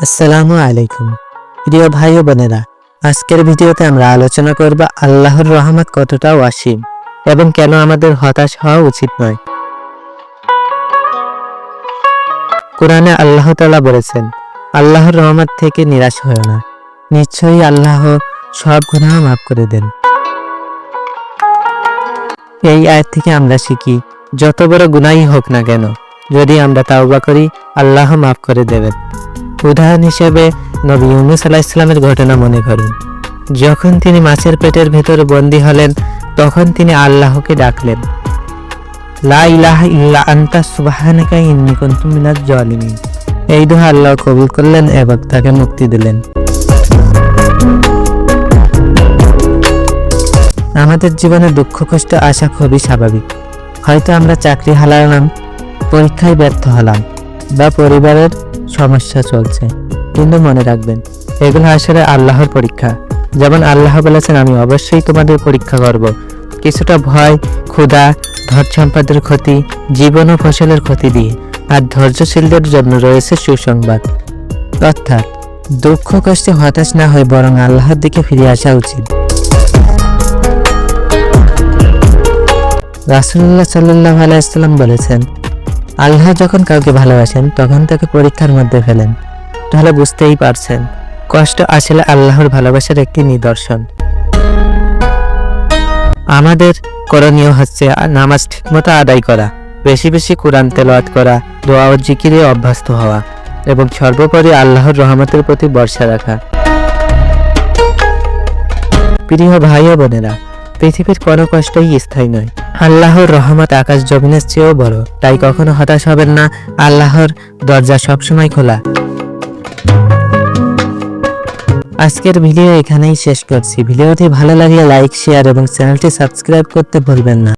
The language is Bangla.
আসসালামু আলাইকুম প্রিয় ভাই ও বোনেরা, আজকের ভিডিওতে আমরা আলোচনা করব আল্লাহর রহমত কতটা অসীম এবং কেন আমাদের হতাশ হওয়া উচিত নয়। কোরআনে আল্লাহ তাআলা বলেছেন, আল্লাহর রহমত থেকে নিরাশ হয়ো না, নিশ্চয়ই আল্লাহ সব গুনাহ মাফ করে দেন। এই আয়াত থেকে আমরা শিখি, যত বড় গুনাহই হোক না কেন, যদি আমরা তাওবা করি আল্লাহ মাফ করে দেবেন। উদাহরণ হিসেবে নবী ইউনূস আলাইহিস সালামের ঘটনা মনে করুন। যখন তিনি মাছের পেটের ভেতরে বন্দী হলেন, তখন তিনি আল্লাহকে ডাকলেন, লা ইলাহা ইল্লা আনতা সুবহানাকা ইন্নী কুনতু মিনাজ জালিমিন। এই দোয়া আল্লাহ কবুল করলেন এবং তাকে মুক্তি দিলেন। আমাদের জীবনে দুঃখ কষ্ট আসা খুবই স্বাভাবিক। হয়তো আমরা চাকরি হারালাম, পরীক্ষায় ব্যর্থ হলাম, বা পরিবারের সমস্যা চলছে, কিন্তু মনে রাখবেন এগুলো আসলে আল্লাহর পরীক্ষা। যেমন আল্লাহ বলেছেন, আমি অবশ্যই তোমাদের পরীক্ষা করব। কিছুটা ভয়, ক্ষুধা, ধন সম্পদের ক্ষতি, জীবন ও ফসলের ক্ষতি দিয়ে, আর ধৈর্যশীলদের জন্য রয়েছে সুসংবাদ। অর্থাৎ দুঃখ কষ্টে হতাশ না হয়ে বরং আল্লাহর দিকে ফিরে আসা উচিত। রাসূলুল্লাহ সাল্লাল্লাহু আলাইহি ওয়াসাল্লাম বলেছেন, আল্লাহ যখন কাউকে ভালোবাসেন তখন তাকে পরীক্ষার মধ্যে ফেলেন। তাহলে বুঝতেই পারছেন, কষ্ট আসলে আল্লাহর ভালোবাসার একটি নিদর্শন। আমাদের করণীয় হচ্ছে নামাজ ঠিকমতো আদায় করা, বেশি বেশি কোরআন তেলাওয়াত করা, দোয়া ও জিকিরে অভ্যস্ত হওয়া এবং সর্বোপরি আল্লাহর রহমতের প্রতি ভরসা রাখা। প্রিয় ভাই ও বোনেরা, পৃথিবীর কোনো কষ্টই স্থায়ী নয়। আল্লাহর রহমত আকাশ জমিনের চেয়েও বড়, তাই কখনো হতাশ হবেন না। আল্লাহর দরজা সবসময় খোলা। আজকের ভিডিও এখানেই শেষ করছি। ভিডিওটি ভালো লাগলে লাইক, শেয়ার এবং চ্যানেলটি সাবস্ক্রাইব করতে ভুলবেন না।